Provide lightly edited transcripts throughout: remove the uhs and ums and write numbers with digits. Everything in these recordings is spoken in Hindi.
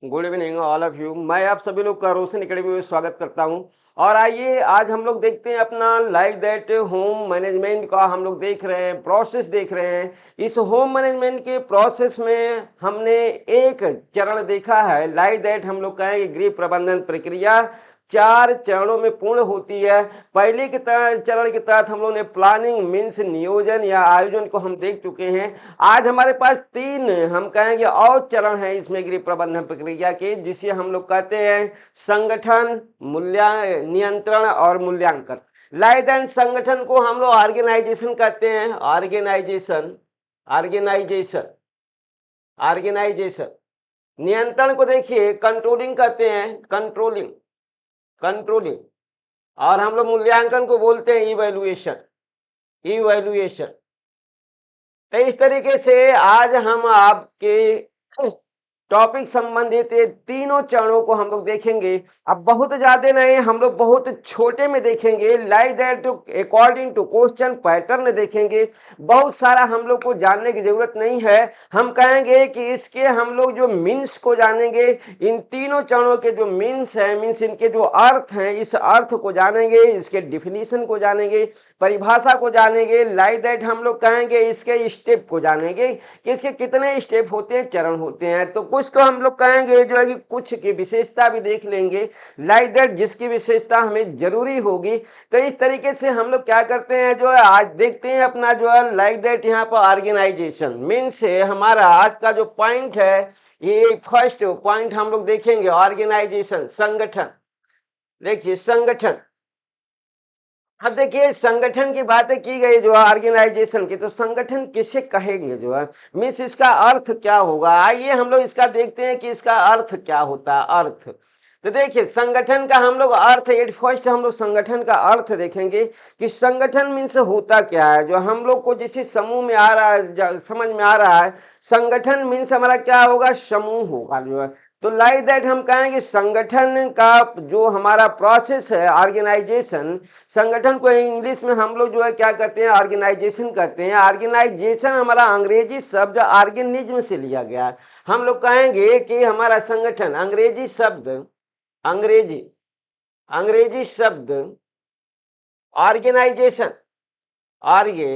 Good evening all of you. मैं आप सभी लोग का रोशन एकेडमी में स्वागत करता हूं। और आइए आज हम लोग देखते हैं अपना लाइक दैट होम मैनेजमेंट का हम लोग देख रहे हैं, प्रोसेस देख रहे हैं। इस होम मैनेजमेंट के प्रोसेस में हमने एक चरण देखा है, लाइक दैट हम लोग कहेंगे गृह प्रबंधन प्रक्रिया 4 चरणों में पूर्ण होती है। पहले के चरण के तहत हम लोग ने प्लानिंग मीन्स नियोजन या आयोजन को हम देख चुके हैं। आज हमारे पास 3 हम कहेंगे और चरण है इसमें गृह प्रबंधन प्रक्रिया के, जिसे हम लोग कहते हैं संगठन, नियंत्रण और मूल्यांकन। लाइक दैट संगठन को हम लोग ऑर्गेनाइजेशन कहते हैं, ऑर्गेनाइजेशन ऑर्गेनाइजेशन ऑर्गेनाइजेशन। नियंत्रण को देखिए कंट्रोलिंग कहते हैं, कंट्रोलिंग कंट्रोलिंग। और हम लोग मूल्यांकन को बोलते हैं इवैल्यूएशन, इवैल्यूएशन। तो इस तरीके से आज हम आपके टॉपिक संबंधित तीनों चरणों को हम लोग देखेंगे। अब बहुत ज्यादा नहीं, हम लोग बहुत छोटे में देखेंगे, like that according to question pattern देखेंगे। बहुत सारा हम लोग को जानने की जरूरत नहीं है। हम कहेंगे कि इसके हम लोग जो मीन्स को जानेंगे, इन तीनों चरणों के जो मीन्स है, मीन्स इनके जो अर्थ हैं, इस अर्थ को जानेंगे, इसके डिफिनीशन को जानेंगे, परिभाषा को जानेंगे। लाइक दैट हम लोग कहेंगे इसके स्टेप को जानेंगे कि इसके कितने स्टेप होते हैं, चरण होते हैं। तो कुछ तो हम लोग कहेंगे जो है कि कुछ की विशेषता भी देख लेंगे, लाइक दैट जिसकी विशेषता हमें जरूरी होगी। तो इस तरीके से हम लोग क्या करते हैं, जो है आज देखते हैं अपना जो है लाइक दैट यहाँ पर ऑर्गेनाइजेशन मीन्स है हमारा आज का जो पॉइंट है। ये फर्स्ट पॉइंट हम लोग देखेंगे ऑर्गेनाइजेशन, संगठन। देखिए संगठन, अब देखिए संगठन की बातें की गई जो है ऑर्गेनाइजेशन की, तो संगठन किसे कहेंगे जो है, मीन्स इसका अर्थ क्या होगा। आइए हम लोग इसका देखते हैं कि इसका अर्थ क्या होता है। अर्थ तो देखिए संगठन का हम लोग अर्थ, एट फर्स्ट हम लोग संगठन का अर्थ देखेंगे कि संगठन मीन्स होता क्या है। जो हम लोग को जिस समूह में आ रहा है, समझ में आ रहा है, संगठन मीन्स हमारा क्या होगा, समूह होगा जो है। तो लाइक दैट हम कहेंगे संगठन का जो हमारा प्रोसेस है ऑर्गेनाइजेशन, संगठन को इंग्लिश में हम लोग जो है क्या कहते हैं, ऑर्गेनाइजेशन कहते हैं। ऑर्गेनाइजेशन हमारा अंग्रेजी शब्द ऑर्गेनिज्म से लिया गया है। हम लोग कहेंगे कि हमारा संगठन अंग्रेजी शब्द, अंग्रेजी अंग्रेजी शब्द ऑर्गेनाइजेशन, आर्गे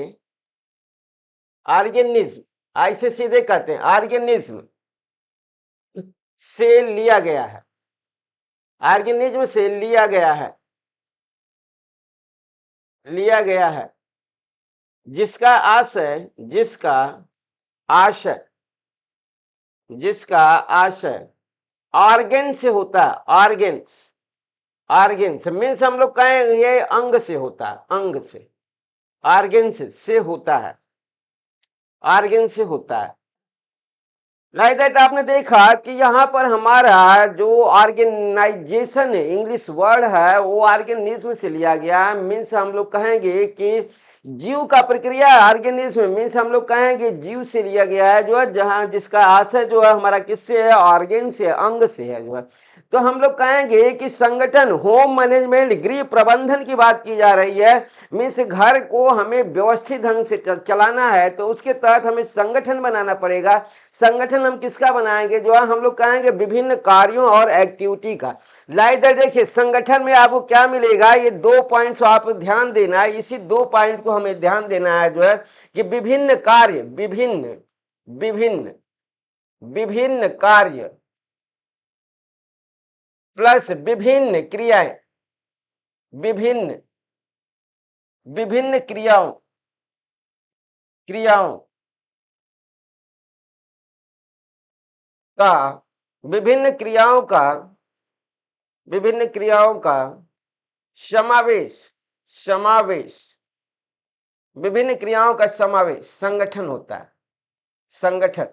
ऑर्गेनिज्म, ऐसे सीधे कहते हैं ऑर्गेनिज्म से लिया गया है, ऑर्गेनिज्म से लिया गया है, लिया गया है। जिसका आशय, जिसका आशय, जिसका आशय ऑर्गेन से होता है, ऑर्गेन्स, ऑर्गेन्स मीन्स हम लोग कहें ये अंग से होता है, अंग से, ऑर्गेन्स से होता है, ऑर्गेन से होता है। लाइक दैट आपने देखा कि यहाँ पर हमारा जो ऑर्गेनाइजेशन इंग्लिश वर्ड है वो ऑर्गेनिज्म से लिया गया है। मीन्स हम लोग कहेंगे कि जीव का प्रक्रिया, ऑर्गेनिज्म मीन्स हम लोग कहेंगे जीव से लिया गया है जो है, जहाँ जिसका आशय जो है हमारा किससे है, ऑर्गेन से, अंग से है जो है। तो हम लोग कहेंगे कि संगठन, होम मैनेजमेंट, गृह प्रबंधन की बात की जा रही है। मीन्स घर को हमें व्यवस्थित ढंग से चलाना है, तो उसके तहत हमें संगठन बनाना पड़ेगा। संगठन हम किसका बनाएंगे, जो है हम लोग कहेंगे विभिन्न कार्यों और एक्टिविटी का। लाइक दैट देखिए संगठन में आपको क्या मिलेगा, ये 2 पॉइंट्स आप ध्यान देना है, इसी 2 पॉइंट को हमें ध्यान देना है जो है कि विभिन्न कार्य, विभिन्न विभिन्न विभिन्न कार्य प्लस विभिन्न क्रियाएं, विभिन्न विभिन्न क्रियाओं क्रियाओं का, विभिन्न क्रियाओं का, विभिन्न क्रियाओं का समावेश, समावेश, विभिन्न क्रियाओं का समावेश संगठन होता है, संगठन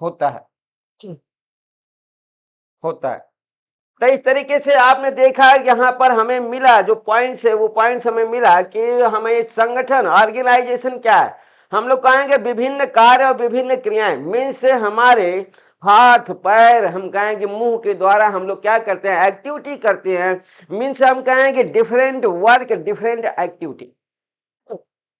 होता है, होता है। तो इस तरीके से आपने देखा यहाँ पर हमें मिला जो पॉइंट्स है, वो पॉइंट्स हमें मिला कि हमें संगठन, ऑर्गेनाइजेशन क्या है। हम लोग कहेंगे विभिन्न कार्य और विभिन्न क्रियाएं, मीन्स से हमारे हाथ पैर, हम कहेंगे मुंह के द्वारा हम लोग क्या करते हैं, एक्टिविटी करते हैं। मीन्स हम कहेंगे डिफरेंट वर्क, डिफरेंट एक्टिविटी।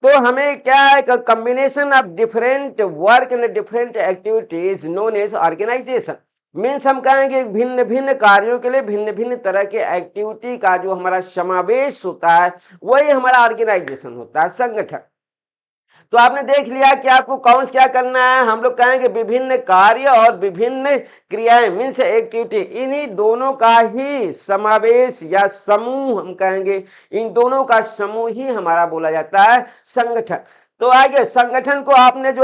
तो हमें क्या है, combination of different work and different activities known as organization. Means हम कहेंगे भिन्न भिन्न कार्यों के लिए भिन्न भिन्न तरह के एक्टिविटी का जो हमारा समावेश होता है वही हमारा ऑर्गेनाइजेशन होता है, संगठन। तो आपने देख लिया कि आपको काउंट क्या करना है, हम लोग कहेंगे विभिन्न कार्य और विभिन्न क्रियाएं मीन्स एक्टिविटी, इन्हीं दोनों का ही समावेश या समूह हम कहेंगे, इन दोनों का समूह ही हमारा बोला जाता है संगठन। तो आगे संगठन को आपने जो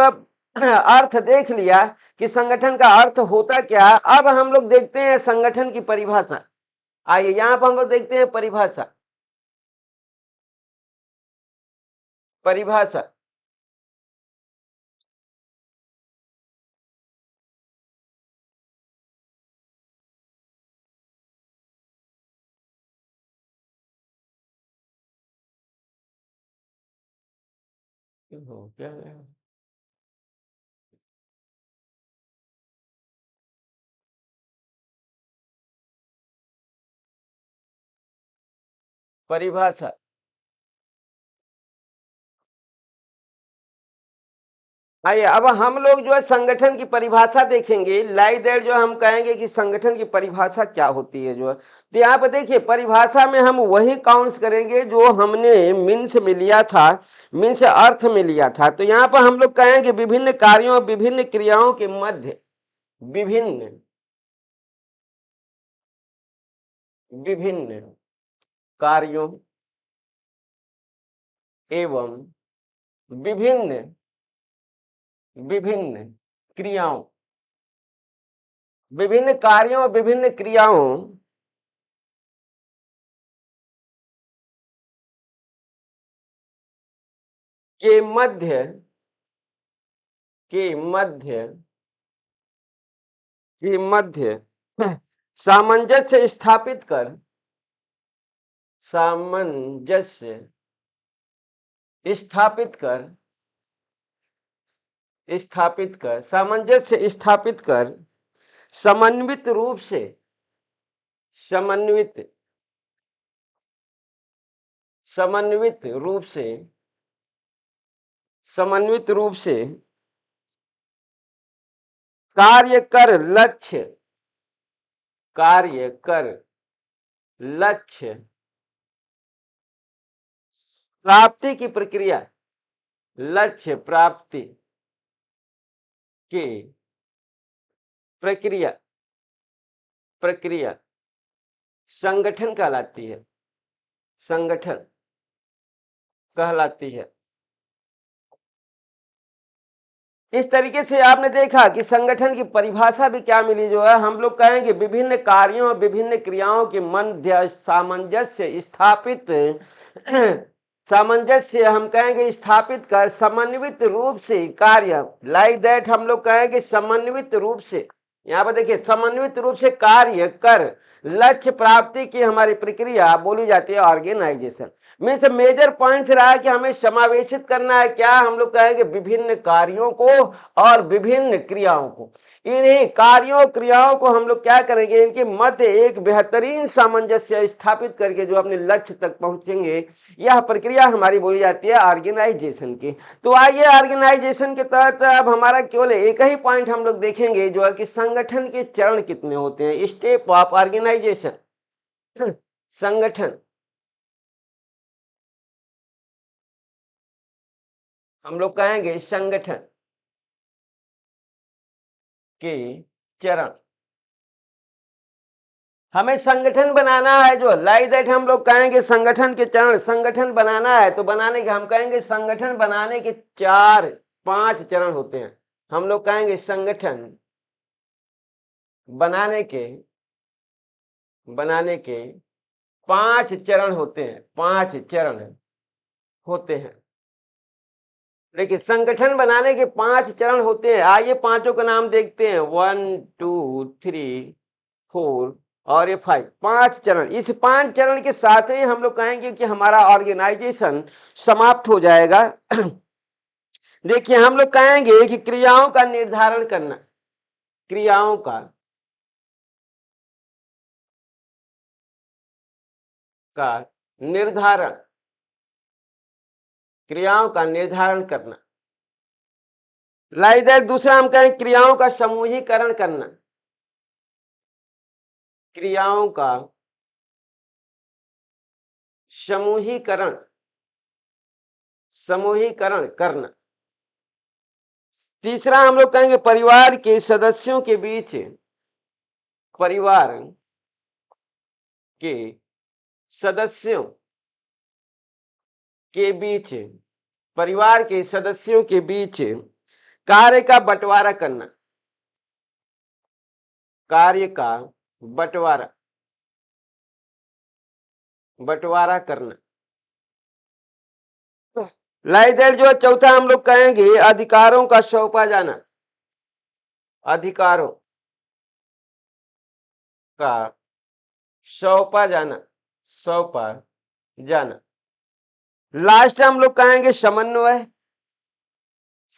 अर्थ देख लिया कि संगठन का अर्थ होता क्या। अब हम लोग देखते हैं संगठन की परिभाषा। आइए यहां पर हम लोग देखते हैं परिभाषा। परिभाषा हो क्या है? परिभाषा आइए अब हम लोग जो है संगठन की परिभाषा देखेंगे। लाइक दैट जो हम कहेंगे कि संगठन की परिभाषा क्या होती है जो है। तो यहाँ पर देखिए परिभाषा में हम वही काउंट्स करेंगे जो हमने मीन्स में लिया था, मीन्स अर्थ में लिया था। तो यहाँ पर हम लोग कहेंगे विभिन्न कार्यों और विभिन्न क्रियाओं के मध्य विभिन्न विभिन्न कार्यों एवं विभिन्न विभिन्न क्रियाओं, विभिन्न कार्यों और विभिन्न क्रियाओं के मध्य के मध्य के मध्य सामंजस्य स्थापित कर सामंजस्य स्थापित कर सामंजस्य स्थापित कर समन्वित रूप से समन्वित समन्वित रूप से समन्वित रूप से कार्य कर लक्ष्य प्राप्ति की प्रक्रिया लक्ष्य प्राप्ति की प्रक्रिया संगठन कहलाती है, संगठन कहलाती है। इस तरीके से आपने देखा कि संगठन की परिभाषा भी क्या मिली जो है, हम लोग कहेंगे विभिन्न कार्यों और विभिन्न क्रियाओं के मध्य सामंजस्य स्थापित सामंजस्य हम कहेंगे स्थापित कर समन्वित रूप से कार्य लाइक दैट हम लोग कहेंगे समन्वित रूप से, यहाँ पर देखिए समन्वित रूप से कार्य कर लक्ष्य प्राप्ति की हमारी प्रक्रिया बोली जाती है ऑर्गेनाइजेशन। मीन्स मेजर पॉइंट्स रहा है कि हमें समावेशित करना है क्या, हम लोग कहेंगे विभिन्न कार्यों को और विभिन्न क्रियाओं को। इन्हीं कार्यों क्रियाओं को हम लोग क्या करेंगे, इनके मध्य एक बेहतरीन सामंजस्य स्थापित करके जो अपने लक्ष्य तक पहुंचेंगे, यह प्रक्रिया हमारी बोली जाती है ऑर्गेनाइजेशन की। तो आइए ऑर्गेनाइजेशन के तहत अब हमारा केवल एक ही पॉइंट हम लोग देखेंगे जो है कि संगठन के चरण कितने होते हैं, स्टेप ऑफ ऑर्गेनाइजेशन। संगठन हम लोग कहेंगे संगठन के चरण, हमें संगठन बनाना है जो लाइक दैट हम लोग कहेंगे संगठन के चरण, संगठन बनाना है तो बनाने के हम कहेंगे संगठन बनाने के 4-5 चरण होते हैं। हम लोग कहेंगे संगठन बनाने के 5 चरण होते हैं, 5 चरण होते हैं। देखिए संगठन बनाने के 5 चरण होते हैं। आइए पांचों का नाम देखते हैं, 1 2 3 4 और ये 5, 5 चरण। इस 5 चरण के साथ ही हम लोग कहेंगे कि हमारा ऑर्गेनाइजेशन समाप्त हो जाएगा। देखिए हम लोग कहेंगे कि क्रियाओं का निर्धारण करना, क्रियाओं का निर्धारण, क्रियाओं का निर्धारण करना। लाइक दैट दूसरा हम कहें क्रियाओं का समूहीकरण करना, क्रियाओं का समूहीकरण समूहीकरण करना। तीसरा हम लोग कहेंगे परिवार के सदस्यों के बीच, परिवार के सदस्यों के बीच, परिवार के सदस्यों के बीच कार्य का बंटवारा करना, कार्य का बंटवारा बंटवारा करना। लाइक दैट जो चौथा हम लोग कहेंगे अधिकारों का सौंपा जाना, अधिकारों का सौंपा जाना, सौंपा जाना। लास्ट हम लोग कहेंगे समन्वय,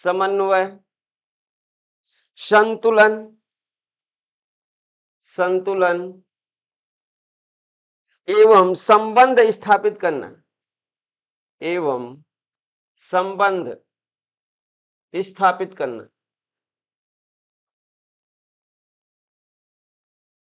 समन्वय, संतुलन, संतुलन एवं संबंध स्थापित करना, एवं संबंध स्थापित करना।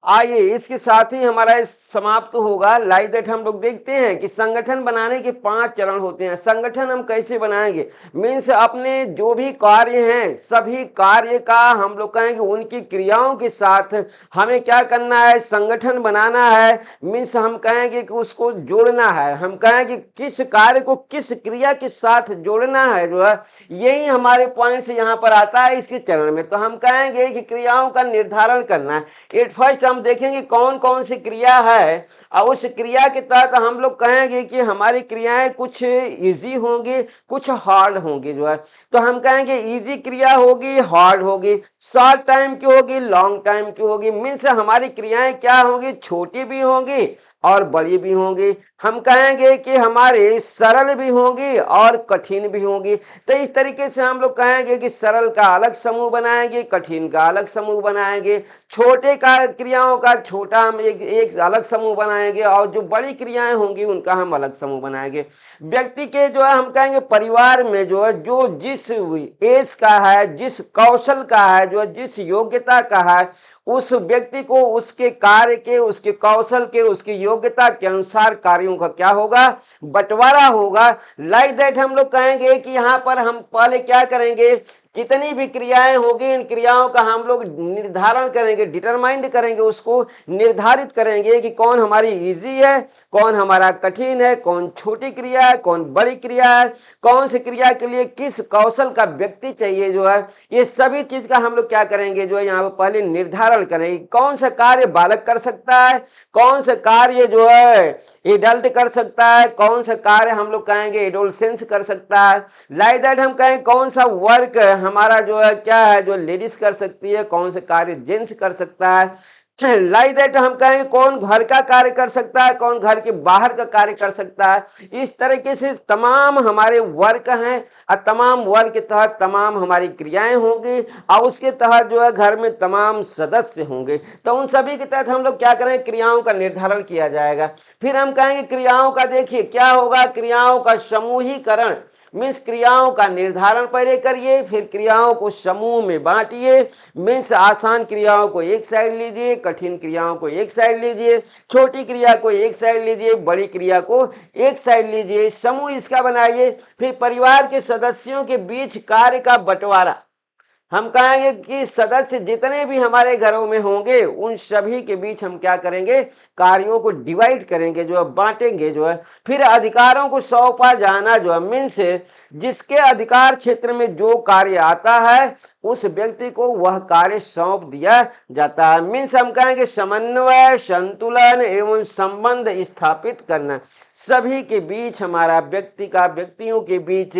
आइए इसके साथ ही हमारा समाप्त होगा। लाइक दैट हम लोग देखते हैं कि संगठन बनाने के 5 चरण होते हैं। संगठन हम कैसे बनाएंगे, मीन्स अपने जो भी कार्य हैं सभी कार्य का हम लोग कहेंगे उनकी क्रियाओं के साथ हमें क्या करना है, संगठन बनाना है। मीन्स हम कहेंगे कि उसको जोड़ना है, हम कहेंगे किस कार्य को किस क्रिया के साथ जोड़ना है, जो है यही हमारे पॉइंट यहाँ पर आता है इसके चरण में। तो हम कहेंगे कि क्रियाओं का निर्धारण करना है। एट फर्स्ट हम देखेंगे कौन कौन सी क्रिया है और उस क्रिया के तहत हम लोग कहेंगे कि हमारी क्रियाएं कुछ इजी होंगी, कुछ हार्ड होंगी, जो है तो हम कहेंगे इजी क्रिया होगी, हार्ड होगी, शॉर्ट टाइम की होगी, लॉन्ग टाइम की होगी। मीन्स हमारी क्रियाएं क्या होंगी, छोटी भी होंगी और बड़ी भी होंगी। हम कहेंगे कि हमारे सरल भी होंगी और कठिन भी होंगी। तो इस तरीके से हम लोग कहेंगे कि सरल का अलग समूह बनाएंगे, कठिन का अलग समूह बनाएंगे, छोटे का क्रियाओं का छोटा हम एक अलग समूह बनाएंगे और जो बड़ी क्रियाएं होंगी उनका हम अलग समूह बनाएंगे। व्यक्ति के जो है हम कहेंगे परिवार में जो है जो जिस एज का है, जिस कौशल का है, जो जिस योग्यता का है, उस व्यक्ति को उसके कार्य के, उसके कौशल के, उसकी योग्यता के अनुसार कार्यों का क्या होगा, बंटवारा होगा। लाइक दैट हम लोग कहेंगे कि यहाँ पर हम पहले क्या करेंगे, कितनी भी क्रियाएं होगी इन क्रियाओं का हम लोग निर्धारण करेंगे, डिटरमाइंड करेंगे, उसको निर्धारित करेंगे कि कौन हमारी इजी है, कौन हमारा कठिन है, कौन छोटी क्रिया है, कौन बड़ी क्रिया है, कौन सी क्रिया के लिए किस कौशल का व्यक्ति चाहिए, जो है ये सभी चीज का हम लोग क्या करेंगे, जो है यहाँ पर पहले निर्धारण करेंगे। कौन सा कार्य बालक कर सकता है, कौन सा कार्य जो है एडल्ट कर सकता है, कौन सा कार्य हम लोग कहेंगे एडोलसेंस कर सकता है। लाइक दैट हम कहें कौन सा वर्क हमारा जो है क्या है, जो लेडीज कर सकती है, कौन से कार्य जेंट्स कर सकता है। लाइक दैट हम कहेंगे कौन घर का कार्य कर सकता है, कौन घर के बाहर का कार्य कर सकता है। इस तरीके से तमाम हमारे वर्क हैं और तमाम वर्क के तहत तमाम हमारी क्रियाएं होंगी और उसके तहत जो है घर में तमाम सदस्य होंगे। तो उन सभी के तहत हम लोग क्या करें, क्रियाओं का निर्धारण किया जाएगा। फिर हम कहेंगे क्रियाओं का देखिए क्या होगा, क्रियाओं का समूहीकरण। मीन्स क्रियाओं का निर्धारण पहले करिए, फिर क्रियाओं को समूह में बांटिए। मीन्स आसान क्रियाओं को एक साइड लीजिए, कठिन क्रियाओं को एक साइड लीजिए, छोटी क्रिया को एक साइड लीजिए, बड़ी क्रिया को एक साइड लीजिए, समूह इसका बनाइए। फिर परिवार के सदस्यों के बीच कार्य का बंटवारा। हम कहेंगे कि सदस्य जितने भी हमारे घरों में होंगे उन सभी के बीच हम क्या करेंगे, कार्यों को डिवाइड करेंगे, जो है बांटेंगे, जो है फिर अधिकारों को सौंपा जाना, जो है मीन्स जिसके अधिकार क्षेत्र में जो कार्य आता है उस व्यक्ति को वह कार्य सौंप दिया जाता है। मीन्स हम कहेंगे समन्वय, संतुलन एवं संबंध स्थापित करना सभी के बीच, हमारा व्यक्ति का व्यक्तियों के बीच,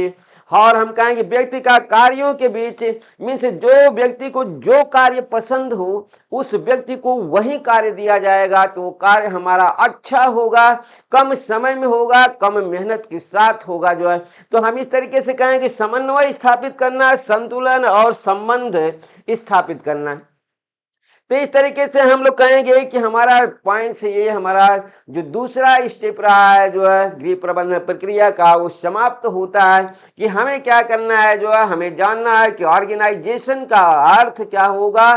और हम कहेंगे व्यक्ति का कार्यों के बीच। मीन्स जो व्यक्ति को जो कार्य पसंद हो उस व्यक्ति को वही कार्य दिया जाएगा, तो वो कार्य हमारा अच्छा होगा, कम समय में होगा, कम मेहनत के साथ होगा, जो है तो हम इस तरीके से कहेंगे समन्वय स्थापित करना, संतुलन और संबंध स्थापित करना। तो इस तरीके से हम लोग कहेंगे कि हमारा पॉइंट से ये हमारा जो दूसरा स्टेप रहा है, जो है गृह प्रबंधन प्रक्रिया का, वो समाप्त होता है कि हमें क्या करना है, जो है हमें जानना है कि ऑर्गेनाइजेशन का अर्थ क्या होगा,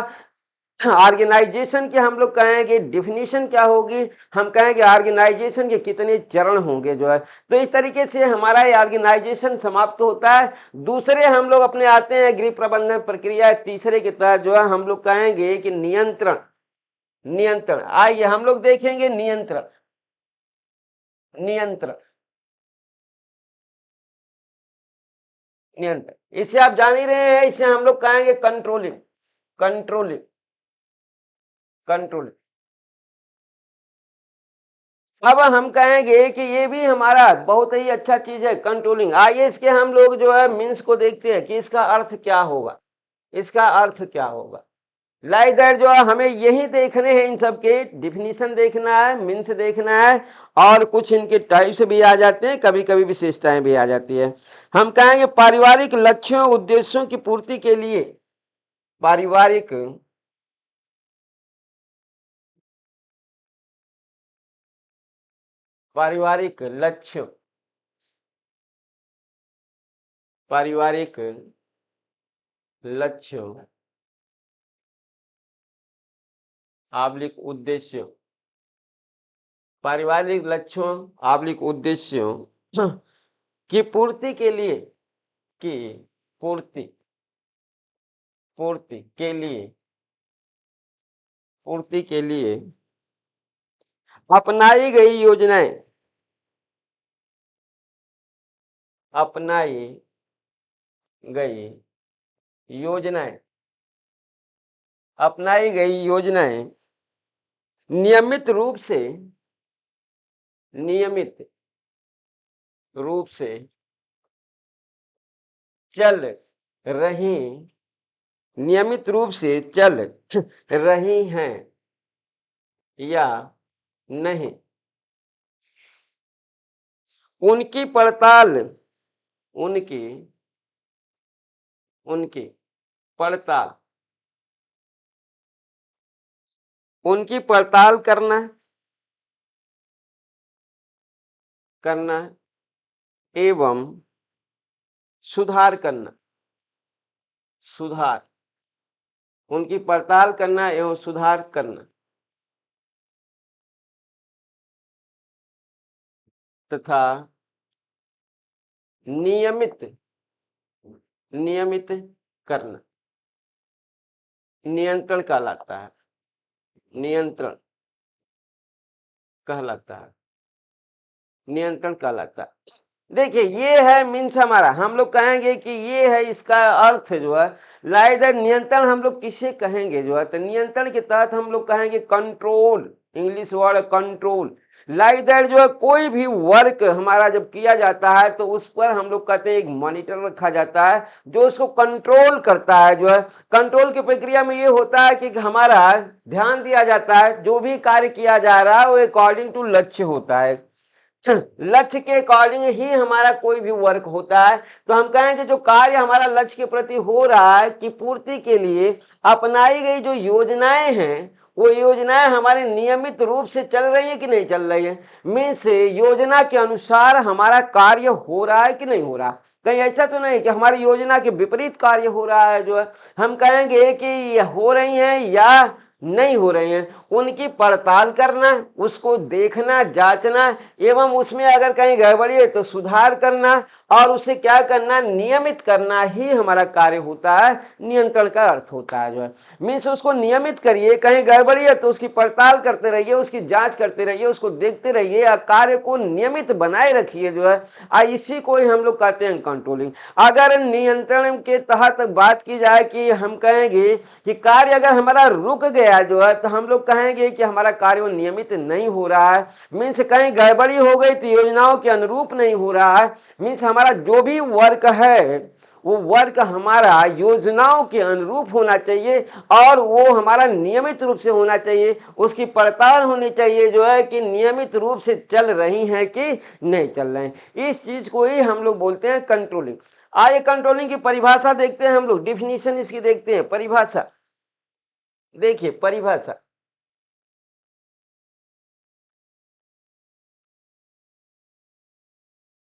ऑर्गेनाइजेशन के हम लोग कहेंगे डिफिनीशन क्या होगी, हम कहेंगे ऑर्गेनाइजेशन के कितने चरण होंगे जो है। तो इस तरीके से हमारा ये ऑर्गेनाइजेशन समाप्त होता है। दूसरे हम लोग अपने आते हैं गृह प्रबंधन प्रक्रिया, तीसरे के तहत जो है हम लोग कहेंगे कि नियंत्रण। नियंत्रण, आइए हम लोग देखेंगे नियंत्रण। नियंत्रण, नियंत्रण इसे आप जान ही रहे हैं, इसे हम लोग कहेंगे कंट्रोलिंग। Controlling, controlling. अब हम कहेंगे कि ये भी हमारा बहुत ही अच्छा चीज है कंट्रोलिंग। आइए इसके हम लोग जो है मीन्स को देखते हैं कि इसका अर्थ क्या होगा। इसका अर्थ क्या होगा, लाइक दैट जो है हमें यही देखने हैं, इन सब के डिफिनीशन देखना है, मीन्स देखना है, और कुछ इनके टाइप्स भी आ जाते हैं, कभी कभी विशेषताएं भी आ जाती है। हम कहेंगे पारिवारिक लक्ष्यों उद्देश्यों की पूर्ति के लिए, पारिवारिक पारिवारिक लक्ष्य, पारिवारिक लक्ष्य आबलिक उद्देश्य, पारिवारिक लक्ष्यों आबलिक उद्देश्यों की पूर्ति के लिए, की पूर्ति, पूर्ति के लिए, पूर्ति के लिए अपनाई गई योजनाएं, अपनाई गई योजनाएं, अपनाई गई योजनाएं नियमित रूप से, नियमित रूप से चल रही, नियमित रूप से चल रही हैं या नहीं, उनकी पड़ताल, उनकी उनकी पड़ताल, उनकी पड़ताल करना, करना एवं सुधार करना, सुधार, उनकी पड़ताल करना एवं सुधार करना तथा नियमित, नियमित करना नियंत्रण कहलाता है, नियंत्रण कहलाता है, नियंत्रण कहलाता है। देखिए ये है मीन्स हमारा, हम लोग कहेंगे कि ये है इसका अर्थ जो है, लाइक दैट नियंत्रण हम लोग किसे कहेंगे जो है, तो नियंत्रण के तहत हम लोग कहेंगे control, English word control. Like that जो है कोई भी वर्क हमारा जब किया जाता है तो उस पर हम लोग कहते हैं एक मॉनिटर रखा जाता है जो उसको कंट्रोल करता है जो है। कंट्रोल की प्रक्रिया में ये होता है कि हमारा ध्यान दिया जाता है, जो भी कार्य किया जा रहा है वो अकॉर्डिंग टू लक्ष्य होता है, लक्ष्य के अकॉर्डिंग ही हमारा कोई भी वर्क होता है। तो हम कहेंगे जो कार्य हमारा लक्ष्य के प्रति हो रहा है की पूर्ति के लिए अपनाई गई जो योजनाएं हैं, वो योजनाएं हमारे नियमित रूप से चल रही है कि नहीं चल रही है, मीन्स योजना के अनुसार हमारा कार्य हो रहा है कि नहीं हो रहा। कहीं ऐसा तो नहीं कि हमारी योजना के विपरीत कार्य हो रहा है जो है, हम कहेंगे कि ये हो रही है या नहीं हो रही हैं, उनकी पड़ताल करना, उसको देखना, जांचना, एवं उसमें अगर कहीं गड़बड़ी है तो सुधार करना, और उसे क्या करना, नियमित करना ही हमारा कार्य होता है, नियंत्रण का अर्थ होता है जो है। मीन्स उसको नियमित करिए, कहीं गड़बड़ी है तो उसकी पड़ताल करते रहिए, उसकी जांच करते रहिए, उसको देखते रहिए, और कार्य को नियमित बनाए रखिए जो है। इसी को ही हम लोग कहते हैं कंट्रोलिंग। अगर नियंत्रण के तहत बात की जाए कि हम कहेंगे कि कार्य अगर हमारा रुक गया जो है, तो हम लोग कहेंगे कि हमारा कार्य नियमित नहीं हो रहा है, मीन्स कहीं गड़बड़ी हो गई तो योजनाओं के अनुरूप नहीं हो रहा है, मीन्स हमारा जो भी वर्क है वो वर्क हमारा योजनाओं के अनुरूप होना चाहिए, और वो हमारा नियमित रूप से होना चाहिए, उसकी पड़ताल होनी चाहिए जो है कि नियमित रूप से चल रही हैं कि नहीं चल रहे हैं। इस चीज को ही हम लोग बोलते हैं कंट्रोलिंग। आइए कंट्रोलिंग की परिभाषा देखते हैं हम लोग, डिफिनीशन इसकी देखते हैं, परिभाषा देखिए, परिभाषा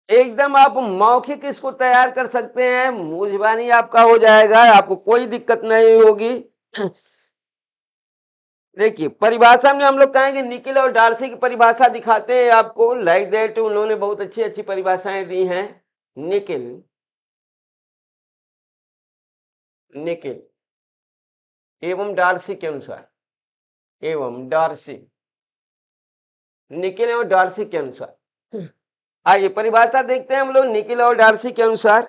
एकदम आप मौखिक इसको तैयार कर सकते हैं, मुंह जुबानी आपका हो जाएगा, आपको कोई दिक्कत नहीं होगी। देखिए परिभाषा में हम लोग कहेंगे निकिल और डार्सी की परिभाषा दिखाते हैं आपको, लाइक दैट उन्होंने बहुत अच्छी अच्छी परिभाषाएं दी हैं। निकिल, निकिल एवं डार्सी के अनुसार, एवं डार्सी, निकिल एवं डार्सी के अनुसार, आइए परिभाषा देखते हैं हम लोग निकिल और डार्सी के अनुसार।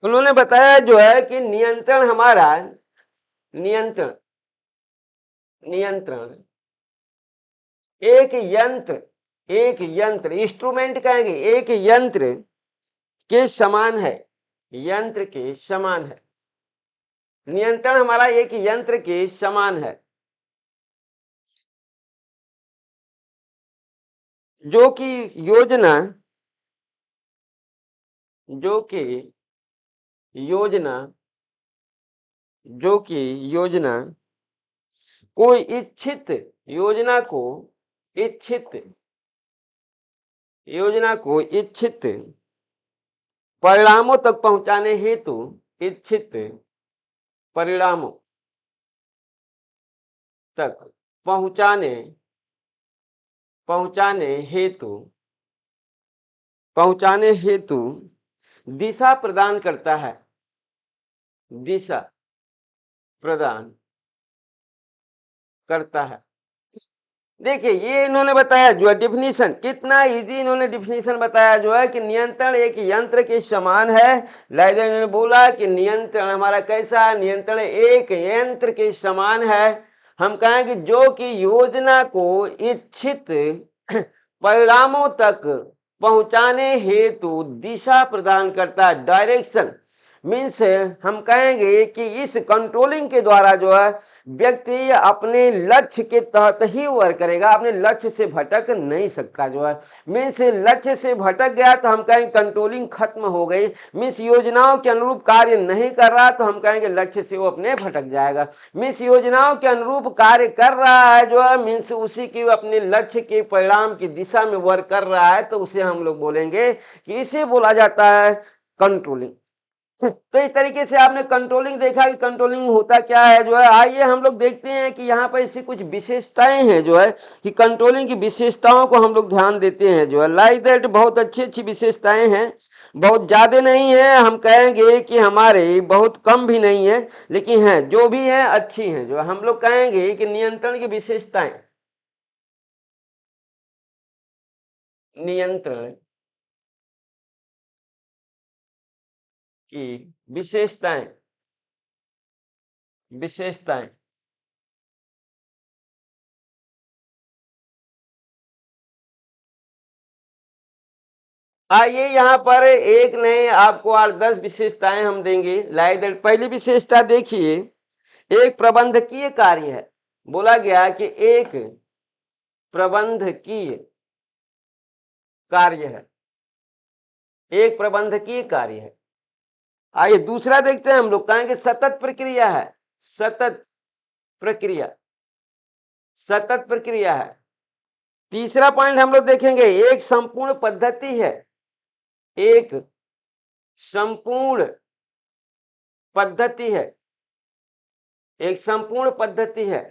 उन्होंने बताया जो है कि नियंत्रण हमारा, नियंत्रण, नियंत्रण एक यंत्र, एक यंत्र इंस्ट्रूमेंट कहेंगे, एक यंत्र के समान है, यंत्र के समान है। नियंत्रण हमारा एक यंत्र के समान है, जो कि योजना, जो कि योजना, जो कि योजना को इच्छित, योजना को इच्छित, योजना को इच्छित परिणामों तक पहुंचाने हेतु, इच्छित परिणामों तक पहुंचाने, पहुंचाने हेतु, पहुंचाने हेतु दिशा प्रदान करता है, दिशा प्रदान करता है। देखिए ये इन्होंने बताया जो है डिफिनीशन, कितना इजी इन्होंने डिफिनीशन बताया जो है कि नियंत्रण एक यंत्र के समान है। लाइक इन्होंने बोला कि नियंत्रण हमारा कैसा है, नियंत्रण एक यंत्र के समान है। हम कहेंगे जो कि योजना को इच्छित परिणामों तक पहुंचाने हेतु दिशा प्रदान करता है, डायरेक्शन। मीन्स हम कहेंगे कि इस कंट्रोलिंग के द्वारा जो है व्यक्ति अपने लक्ष्य के तहत ही वर्क करेगा, अपने लक्ष्य से भटक नहीं सकता जो है। मीन्स लक्ष्य से भटक गया तो हम कहेंगे कंट्रोलिंग खत्म हो गई। मीन्स योजनाओं के अनुरूप कार्य नहीं कर रहा तो हम कहेंगे लक्ष्य से वो अपने भटक जाएगा। मीन्स योजनाओं के अनुरूप कार्य कर रहा है जो है, मीन्स उसी की अपने लक्ष्य के परिणाम की दिशा में वर्क कर रहा है, तो उसे हम लोग बोलेंगे कि इसे बोला जाता है कंट्रोलिंग। तो इस तरीके से आपने कंट्रोलिंग देखा कि कंट्रोलिंग होता क्या है जो है। आइए हम लोग देखते हैं कि यहाँ पर इसकी कुछ विशेषताएं हैं जो है, कि कंट्रोलिंग की विशेषताओं को हम लोग ध्यान देते हैं जो है। लाइक दैट बहुत अच्छी अच्छी विशेषताएं हैं, बहुत ज्यादा नहीं है, हम कहेंगे कि हमारे बहुत कम भी नहीं है, लेकिन हैं जो भी हैं अच्छी हैं जो हम लोग कहेंगे कि नियंत्रण की विशेषताएं, नियंत्रण की विशेषताएं, विशेषताएं। आइए यहाँ पर एक नहीं आपको 8-10 विशेषताएं हम देंगे। लाइक दैट पहली विशेषता देखिए, एक प्रबंधकीय कार्य है। बोला गया कि एक प्रबंधकीय कार्य है, एक प्रबंधकीय कार्य है। आइए दूसरा देखते हैं, हम लोग कहेंगे सतत प्रक्रिया है, सतत प्रक्रिया, सतत प्रक्रिया है। तीसरा पॉइंट हम लोग देखेंगे एक संपूर्ण पद्धति है, एक संपूर्ण पद्धति है, एक संपूर्ण पद्धति है।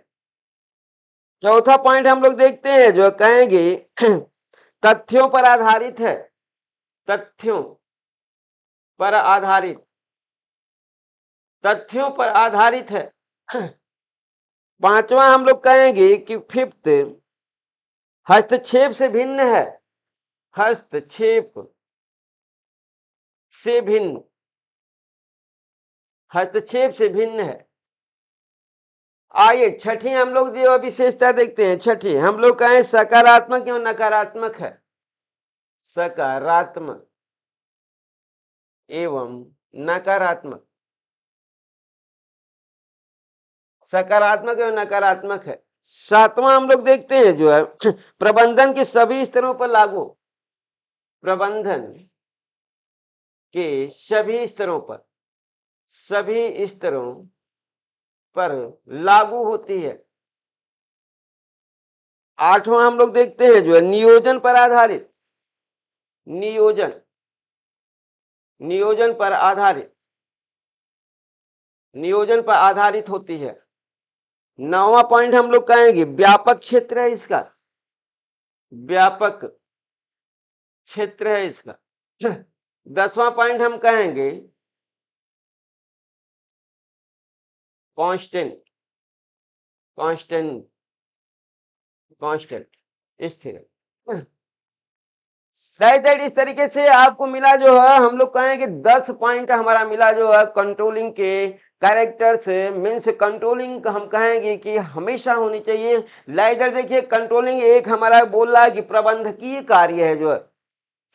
चौथा पॉइंट हम लोग देखते हैं जो कहेंगे तथ्यों पर आधारित है, तथ्यों पर आधारित, तथ्यों पर आधारित है। पांचवा हम लोग कहेंगे कि फिफ्थ हस्तक्षेप से भिन्न है, हस्तक्षेप से भिन्न, हस्तक्षेप से भिन्न है। आइए छठी हम लोग जो विशेषता देखते हैं, छठी हम लोग कहें सकारात्मक एवं नकारात्मक है, सकारात्मक एवं नकारात्मक, सकारात्मक एवं नकारात्मक है। सातवां हम लोग देखते हैं जो है प्रबंधन के सभी स्तरों पर लागू, प्रबंधन के सभी स्तरों पर, सभी स्तरों पर लागू होती है। आठवां हम लोग देखते हैं जो है नियोजन पर आधारित, नियोजन, नियोजन पर आधारित। नियोजन पर आधारित होती है। 9वां पॉइंट हम लोग कहेंगे व्यापक क्षेत्र है इसका, व्यापक क्षेत्र है इसका। 10वां पॉइंट हम कहेंगे कांस्टेंट, कांस्टेंट, कांस्टेंट, स्थिर। दैट इस तरीके से आपको मिला जो है, हम लोग कहेंगे 10 पॉइंट हमारा मिला जो है कंट्रोलिंग के कैरेक्टर्स मीन्स कंट्रोलिंग हम कहेंगे कि हमेशा होनी चाहिए। लाइक देखिए कंट्रोलिंग एक हमारा बोल रहा है कि प्रबंधकीय कार्य है जो है,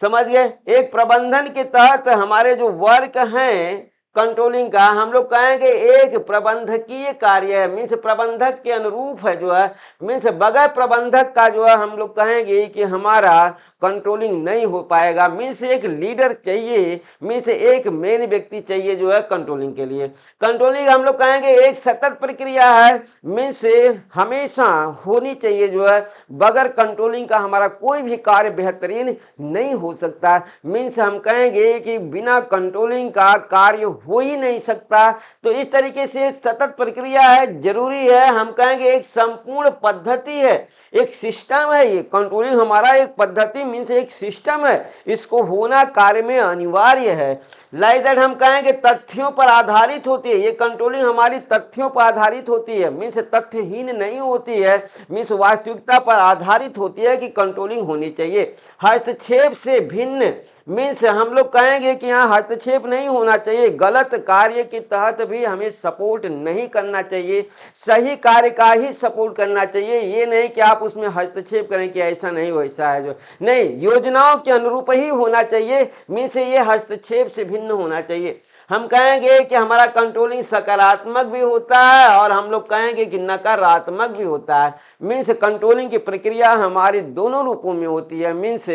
समझ गए। एक प्रबंधन के तहत हमारे जो वर्क हैं कंट्रोलिंग का, हम लोग कहेंगे एक प्रबंधकीय कार्य है, मीन्स प्रबंधक के अनुरूप है जो है, मीन्स बगैर प्रबंधक का जो है हम लोग कहेंगे कि हमारा कंट्रोलिंग नहीं हो पाएगा। मीन्स एक लीडर चाहिए, मीन्स एक मेन व्यक्ति चाहिए जो है कंट्रोलिंग के लिए। कंट्रोलिंग हम लोग कहेंगे एक सतत प्रक्रिया है, मीन्स हमेशा होनी चाहिए जो है, बगैर कंट्रोलिंग का हमारा कोई भी कार्य बेहतरीन नहीं हो सकता। मीन्स हम कहेंगे कि बिना कंट्रोलिंग का कार्य हो ही नहीं सकता। तो इस तरीके से सतत प्रक्रिया है, जरूरी है, हम कहेंगे एक संपूर्ण पद्धति है, एक सिस्टम है। ये कंट्रोलिंग हमारा एक पद्धति मीन्स एक सिस्टम है, इसको होना कार्य में अनिवार्य है। लाइक दैट हम कहेंगे तथ्यों पर आधारित होती है, ये कंट्रोलिंग हमारी तथ्यों पर आधारित होती है, मीन्स तथ्यहीन नहीं होती है, मीन्स वास्तविकता पर आधारित होती है कि कंट्रोलिंग होनी चाहिए। हस्तक्षेप से भिन्न मीन्स हम लोग कहेंगे कि यहाँ हस्तक्षेप नहीं होना चाहिए, गलत कार्य के तहत भी हमें सपोर्ट नहीं करना चाहिए, सही कार्य का ही सपोर्ट करना चाहिए। ये नहीं कि आप उसमें हस्तक्षेप करें कि ऐसा नहीं वैसा है, जो नहीं, योजनाओं के अनुरूप ही होना चाहिए, मीन्स ये हस्तक्षेप से भिन्न होना चाहिए। हम कहेंगे कि हमारा कंट्रोलिंग सकारात्मक भी होता है और हम लोग कहेंगे कि नकारात्मक भी होता है। मीन्स कंट्रोलिंग की प्रक्रिया हमारी दोनों रूपों में होती है, मीन्स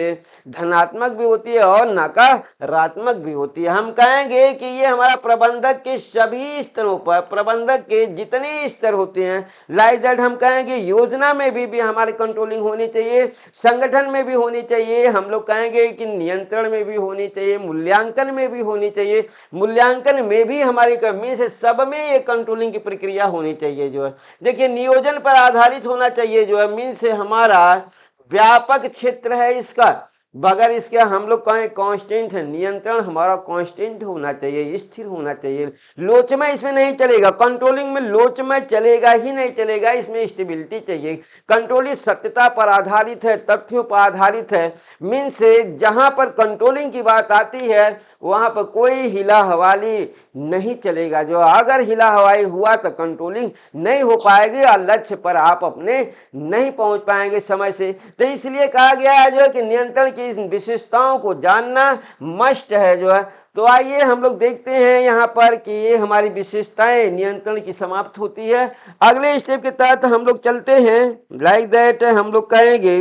धनात्मक भी होती है और नकारात्मक भी होती है। हम कहेंगे कि ये हमारा प्रबंधक के सभी स्तरों पर, प्रबंधक के जितने स्तर होते हैं, लाइक दैट हम कहेंगे योजना में भी हमारी कंट्रोलिंग होनी चाहिए, संगठन में भी होनी चाहिए, हम लोग कहेंगे कि नियंत्रण में भी होनी चाहिए, मूल्यांकन में भी होनी चाहिए, मूल्यांकन में भी हमारी कमी से सब में ये कंट्रोलिंग की प्रक्रिया होनी चाहिए जो है। देखिए नियोजन पर आधारित होना चाहिए जो है, मीन्स हमारा व्यापक क्षेत्र है इसका, बगैर इसके हम लोग कहें कांस्टेंट है, नियंत्रण हमारा कांस्टेंट होना चाहिए, स्थिर होना चाहिए। लोचमय इसमें नहीं चलेगा, कंट्रोलिंग में लोचमय चलेगा ही नहीं चलेगा, इसमें स्टेबिलिटी चाहिए। कंट्रोलिंग सत्यता पर आधारित है, तथ्यों पर आधारित है, मीन्स जहां पर कंट्रोलिंग की बात आती है वहां पर कोई हिला हवाली नहीं चलेगा। जो अगर हिला हवाई हुआ तो कंट्रोलिंग नहीं हो पाएगी और लक्ष्य पर आप अपने नहीं पहुंच पाएंगे समय से। तो इसलिए कहा गया है जो है कि नियंत्रण की विशेषताओं को जानना मस्ट है जो है। तो आइए हम लोग देखते हैं यहाँ पर कि ये हमारी विशेषताएं नियंत्रण की समाप्त होती है। अगले स्टेप के तहत हम लोग चलते हैं, लाइक दैट हम लोग कहेंगे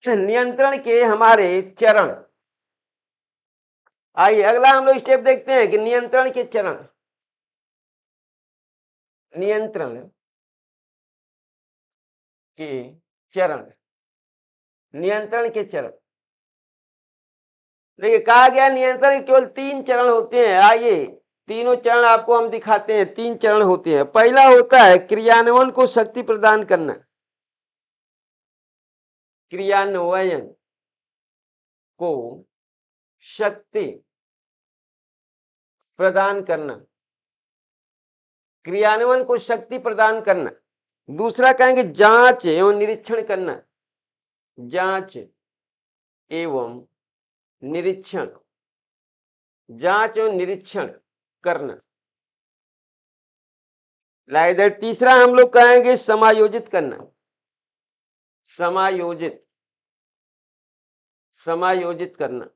नियंत्रण के हमारे चरण। आइए अगला हम लोग स्टेप देखते हैं कि नियंत्रण के चरण, नियंत्रण के चरण, नियंत्रण के चरण। देखिए कहा गया नियंत्रण केवल 3 चरण होते हैं। आइए तीनों चरण आपको हम दिखाते हैं, 3 चरण होते हैं। पहला होता है क्रियान्वयन को शक्ति प्रदान करना, क्रियान्वयन को शक्ति प्रदान करना, क्रियान्वयन को शक्ति प्रदान करना। दूसरा कहेंगे जांच एवं निरीक्षण करना, जांच एवं निरीक्षण, जांच एवं निरीक्षण करना। लाइक दैट तीसरा हम लोग कहेंगे समायोजित करना, समायोजित, समायोजित करना।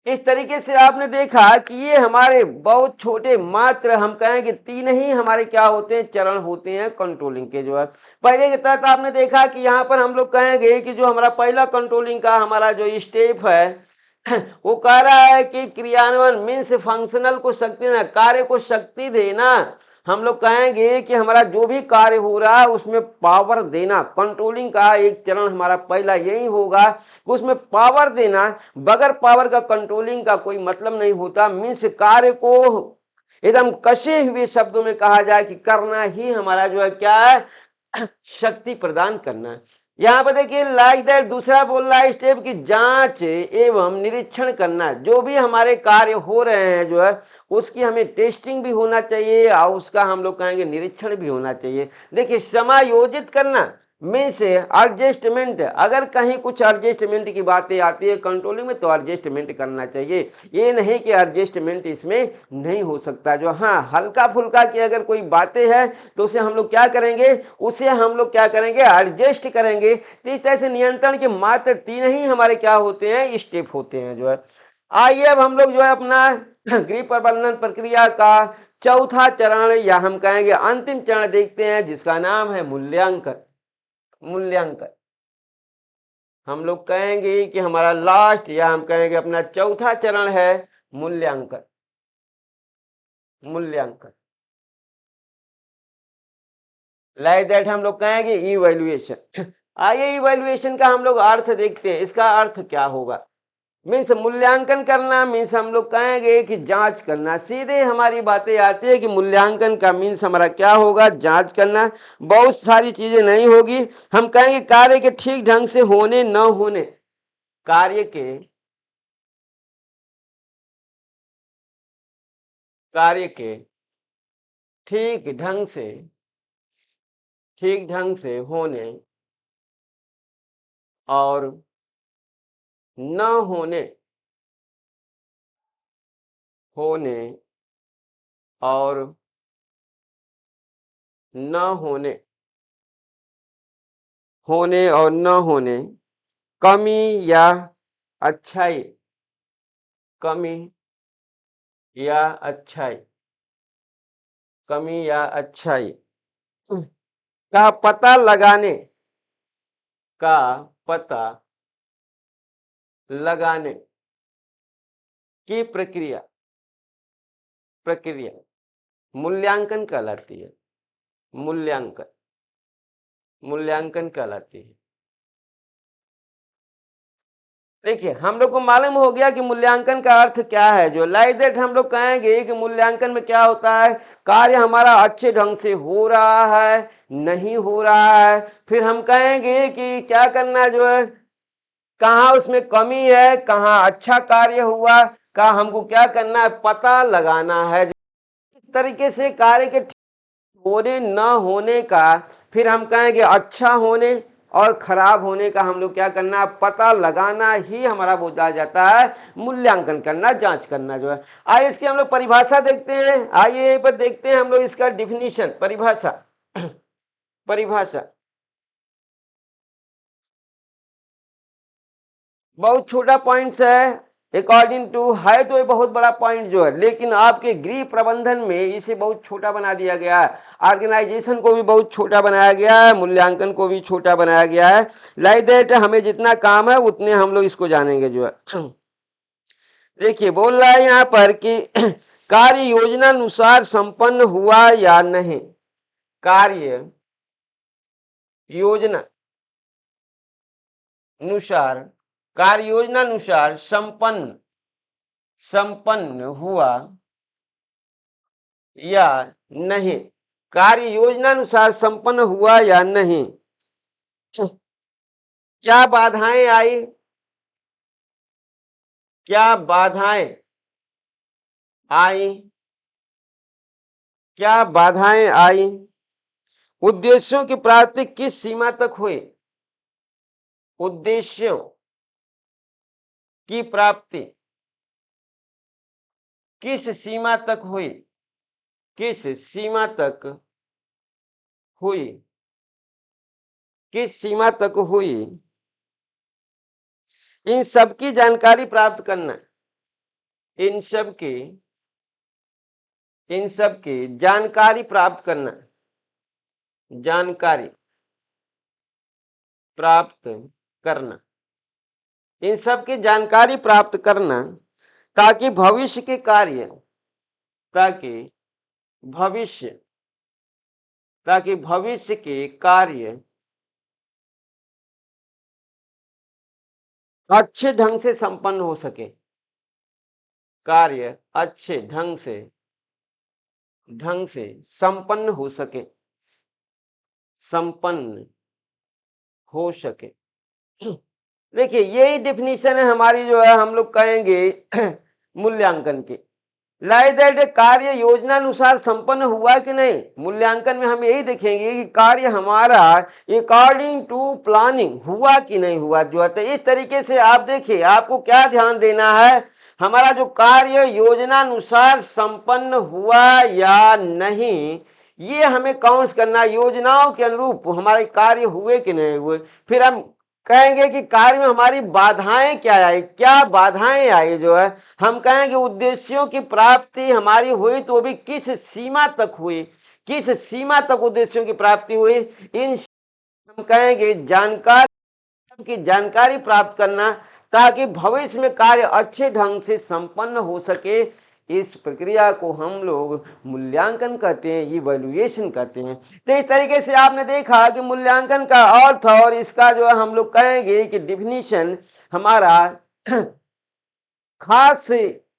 इस तरीके से आपने देखा कि ये हमारे बहुत छोटे मात्र हम कहेंगे 3 ही हमारे क्या होते हैं, चरण होते हैं कंट्रोलिंग के जो है। पहले के तहत आपने देखा कि यहाँ पर हम लोग कहेंगे कि जो हमारा पहला कंट्रोलिंग का हमारा जो स्टेप है वो कह रहा है कि क्रियान्वयन मीन्स फंक्शनल को शक्ति देना, कार्य को शक्ति देना। हम लोग कहेंगे कि हमारा जो भी कार्य हो रहा है उसमें पावर देना, कंट्रोलिंग का एक चरण हमारा पहला यही होगा कि उसमें पावर देना। बगैर पावर का कंट्रोलिंग का कोई मतलब नहीं होता। मीन्स कार्य को एकदम कसे हुए शब्दों में कहा जाए कि करना ही हमारा जो है क्या है, शक्ति प्रदान करना है। यहाँ पर देखिए लाइक दैट दूसरा बोल रहा है स्टेप की जांच एवं निरीक्षण करना। जो भी हमारे कार्य हो रहे हैं जो है उसकी हमें टेस्टिंग भी होना चाहिए और उसका हम लोग कहेंगे निरीक्षण भी होना चाहिए। देखिए समायोजित करना मीन्स एडजस्टमेंट। अगर कहीं कुछ एडजस्टमेंट की बातें आती है कंट्रोलिंग में तो एडजस्टमेंट करना चाहिए। ये नहीं कि एडजस्टमेंट इसमें नहीं हो सकता। जो हाँ हल्का फुल्का की अगर कोई बातें हैं तो उसे हम लोग क्या करेंगे, उसे हम लोग क्या करेंगे, एडजस्ट करेंगे। तो इस तरह से नियंत्रण के मात्र 3 ही हमारे क्या होते हैं, स्टेप होते हैं जो है। आइए अब हम लोग जो है अपना गृह प्रबंधन प्रक्रिया का चौथा चरण या हम कहेंगे अंतिम चरण देखते हैं जिसका नाम है मूल्यांकन। मूल्यांकन हम लोग कहेंगे कि हमारा लास्ट या हम कहेंगे अपना चौथा चरण है मूल्यांकन। मूल्यांकन लाइक दैट हम लोग कहेंगे इवैल्यूएशन। आइए इवैल्यूएशन का हम लोग अर्थ देखते हैं। इसका अर्थ क्या होगा, मीन्स मूल्यांकन करना मीन्स हम लोग कहेंगे कि जांच करना। सीधे हमारी बातें आती है कि मूल्यांकन का मीन्स हमारा क्या होगा, जांच करना। बहुत सारी चीजें नहीं होगी। हम कहेंगे कार्य के ठीक ढंग से होने न होने, कार्य के ठीक ढंग से होने और न होने और न होने और न होने, कमी या अच्छाई, कमी या अच्छाई, कमी या अच्छाई का पता लगाने, का पता लगाने की प्रक्रिया मूल्यांकन कहलाती है। मूल्यांकन कहलाती है। देखिए हम लोग को मालूम हो गया कि मूल्यांकन का अर्थ क्या है। जो लाइक दैट हम लोग कहेंगे कि मूल्यांकन में क्या होता है, कार्य हमारा अच्छे ढंग से हो रहा है नहीं हो रहा है। फिर हम कहेंगे कि क्या करना जो है, कहाँ उसमें कमी है, कहाँ अच्छा कार्य हुआ, का हमको क्या करना है, पता लगाना है। इस तरीके से कार्य के होने न होने का, फिर हम कहेंगे अच्छा होने और खराब होने का हम लोग क्या करना, पता लगाना ही हमारा बोला जाता है मूल्यांकन करना, जांच करना जो है। आइए इसकी हम लोग परिभाषा देखते हैं। आइए यहीं पर देखते हैं हम लोग इसका डिफिनीशन, परिभाषा। परिभाषा बहुत छोटा पॉइंट्स है अकॉर्डिंग टू, है तो ये बहुत बड़ा पॉइंट जो है, लेकिन आपके गृह प्रबंधन में इसे बहुत छोटा बना दिया गया है। ऑर्गेनाइजेशन को भी बहुत छोटा बनाया गया है, मूल्यांकन को भी छोटा बनाया गया है। लाइक दैट हमें जितना काम है उतने हम लोग इसको जानेंगे जो है। देखिए बोल रहा है यहाँ पर कि कार्य योजना अनुसार संपन्न हुआ या नहीं। कार्य योजना अनुसार, कार्य योजना अनुसार संपन्न हुआ या नहीं, कार्य योजना अनुसार संपन्न हुआ या नहीं। क्या बाधाएं आई, क्या बाधाएं आई, क्या बाधाएं आई, उद्देश्यों की प्राप्ति किस सीमा तक हुई, उद्देश्यों की प्राप्ति किस सीमा तक हुई, किस सीमा तक हुई, किस सीमा तक हुई, इन सब की जानकारी प्राप्त करना। इन सब की जानकारी प्राप्त करना, जानकारी प्राप्त करना, इन सब की जानकारी प्राप्त करना ताकि भविष्य के कार्य, ताकि भविष्य ताकि भविष्य के कार्य अच्छे ढंग से संपन्न हो सके, कार्य अच्छे ढंग से संपन्न हो सके, संपन्न हो सके। देखिए यही डेफिनेशन है हमारी, जो है हम लोग कहेंगे मूल्यांकन की। लाइक दैट कार्य योजना अनुसार संपन्न हुआ कि नहीं। मूल्यांकन में हम यही देखेंगे कि कार्य हमारा अकॉर्डिंग टू प्लानिंग हुआ कि नहीं हुआ, जो है। तो इस तरीके से आप देखिए, आपको क्या ध्यान देना है, हमारा जो कार्य योजना अनुसार संपन्न हुआ या नहीं, ये हमें काउंट करना, योजनाओं के अनुरूप हमारे कार्य हुए कि नहीं हुए। फिर हम कहेंगे कि कार्य में हमारी बाधाएं क्या आई, क्या बाधाएं आई, जो है हम कहेंगे उद्देश्यों की प्राप्ति हमारी हुई, तो भी किस सीमा तक हुई, किस सीमा तक उद्देश्यों की प्राप्ति हुई। इन हम कहेंगे जानकारी की जानकारी प्राप्त करना, ताकि भविष्य में कार्य अच्छे ढंग से संपन्न हो सके। इस प्रक्रिया को हम लोग मूल्यांकन कहते हैं, इवैल्यूएशन कहते हैं। तो इस तरीके से आपने देखा कि मूल्यांकन का अर्थ और इसका जो है हम लोग कहेंगे कि डिफिनीशन हमारा खास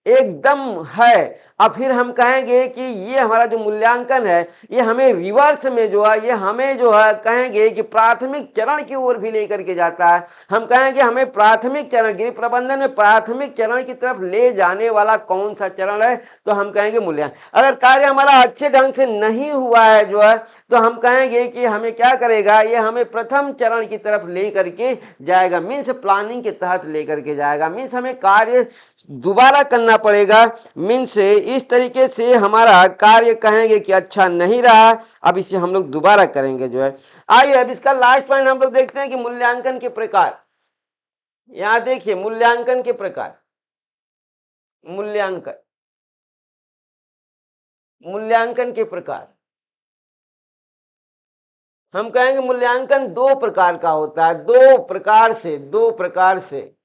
एकदम है। अब फिर हम कहेंगे कि ये हमारा जो मूल्यांकन है, ये हमें रिवर्स में जो है, ये हमें जो है कहेंगे कि प्राथमिक चरण की ओर भी लेकर के जाता है। हम कहेंगे हमें प्राथमिक चरण, गृह प्रबंधन में प्राथमिक चरण की तरफ ले जाने वाला कौन सा चरण है, तो हम कहेंगे मूल्यांकन। अगर कार्य हमारा अच्छे ढंग से नहीं हुआ है, जो है, तो हम कहेंगे कि हमें क्या करेगा, ये हमें प्रथम चरण की तरफ ले करके जाएगा, मीन्स प्लानिंग के तहत लेकर के जाएगा, मीन्स हमें कार्य दोबारा करना पड़ेगा। मीन्स इस तरीके से हमारा कार्य कहेंगे कि अच्छा नहीं रहा, अब इसे हम लोग दोबारा करेंगे, जो है। आइए अब इसका लास्ट पॉइंट हम लोग देखते हैं कि मूल्यांकन के प्रकार। यहां देखिए मूल्यांकन के प्रकार, मूल्यांकन, मूल्यांकन के प्रकार। हम कहेंगे मूल्यांकन दो प्रकार का होता है, दो प्रकार से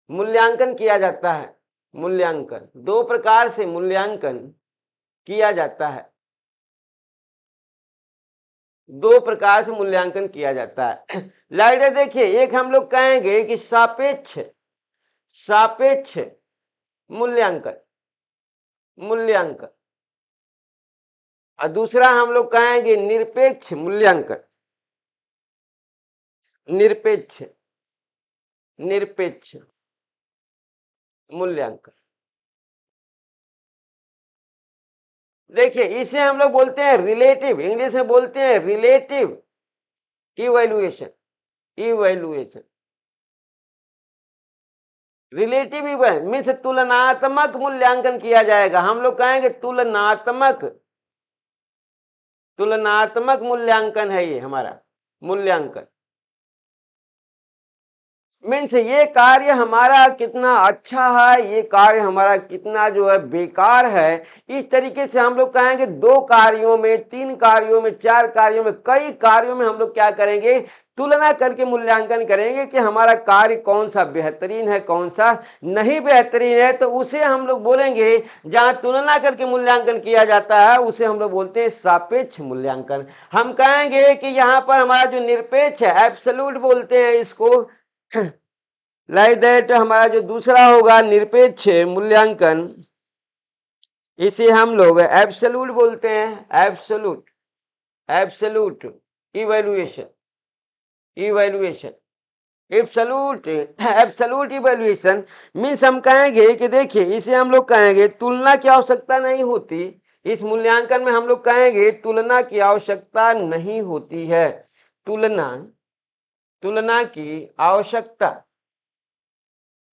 मूल्यांकन किया जाता है। मूल्यांकन दो प्रकार से मूल्यांकन किया जाता है, दो प्रकार से मूल्यांकन किया जाता है। लाइट देखिए, एक हम लोग कहेंगे कि सापेक्ष, सापेक्ष मूल्यांकन, मूल्यांकन, और दूसरा हम लोग कहेंगे निरपेक्ष मूल्यांकन, निरपेक्ष, निरपेक्ष मूल्यांकन। देखिए इसे हम लोग बोलते हैं रिलेटिव, इंग्लिश में बोलते हैं relative evaluation, evaluation. Relative means तुलनात्मक मूल्यांकन किया जाएगा। हम लोग कहेंगे तुलनात्मक, तुलनात्मक मूल्यांकन है ये हमारा मूल्यांकन। मीन्स ये कार्य हमारा कितना अच्छा है, ये कार्य हमारा कितना जो है बेकार है। इस तरीके से हम लोग कहेंगे दो कार्यों में, तीन कार्यों में, चार कार्यों में, कई कार्यों में हम लोग क्या करेंगे, तुलना करके मूल्यांकन करेंगे कि हमारा कार्य कौन सा बेहतरीन है, कौन सा नहीं बेहतरीन है। तो उसे हम लोग बोलेंगे, जहां तुलना करके मूल्यांकन किया जाता है उसे हम लोग बोलते हैं सापेक्ष मूल्यांकन। हम कहेंगे कि यहाँ पर हमारा जो निरपेक्ष है, एब्सोल्यूट बोलते हैं इसको, लाइक दैट हमारा जो दूसरा होगा निरपेक्ष मूल्यांकन, इसे हम लोग एब्सोल्यूट बोलते हैं, absolute, absolute evaluation, evaluation, absolute, absolute evaluation. Means हम कहेंगे कि देखिए इसे हम लोग कहेंगे तुलना की आवश्यकता नहीं होती। इस मूल्यांकन में हम लोग कहेंगे तुलना की आवश्यकता नहीं होती है, तुलना, तुलना की आवश्यकता,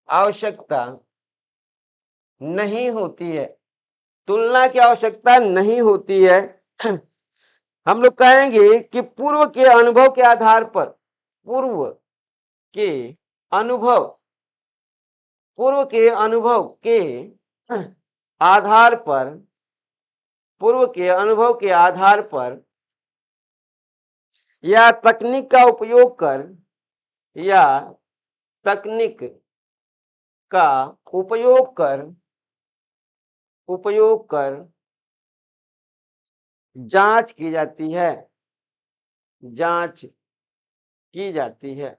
आवश्यकता नहीं होती है, तुलना की आवश्यकता नहीं होती है। हम लोग कहेंगे कि पूर्व के अनुभव के आधार पर, पूर्व के अनुभव, पूर्व के अनुभव के आधार पर, पूर्व के अनुभव के आधार पर, या तकनीक का उपयोग कर, या तकनीक का उपयोग कर, उपयोग कर जांच की जाती है, जांच की जाती है,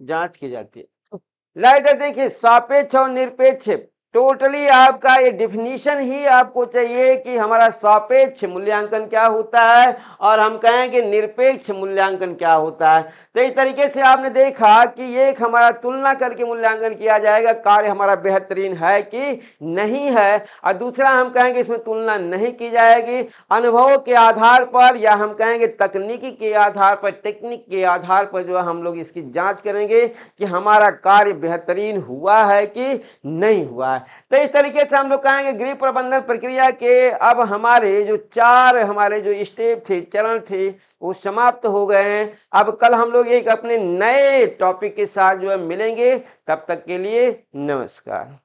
जांच की जाती है। राइट, देखिए सापेक्ष और निरपेक्ष टोटली आपका ये डिफिनीशन ही आपको चाहिए कि हमारा सापेक्ष मूल्यांकन क्या होता है और हम कहेंगे निरपेक्ष मूल्यांकन क्या होता है। तो इस तरीके से आपने देखा कि ये एक हमारा तुलना करके मूल्यांकन किया जाएगा, कार्य हमारा बेहतरीन है कि नहीं है, और दूसरा हम कहेंगे इसमें तुलना नहीं की जाएगी, अनुभव के आधार पर या हम कहेंगे तकनीकी के आधार पर, टेक्निक के आधार पर जो हम लोग इसकी जांच करेंगे कि हमारा कार्य बेहतरीन हुआ है कि नहीं हुआ है। तो इस तरीके से हम लोग कहेंगे गृह प्रबंधन प्रक्रिया के अब हमारे जो 4 हमारे जो स्टेप थे, चरण थे, वो समाप्त हो गए हैं। अब कल हम लोग एक अपने नए टॉपिक के साथ जो है मिलेंगे, तब तक के लिए नमस्कार।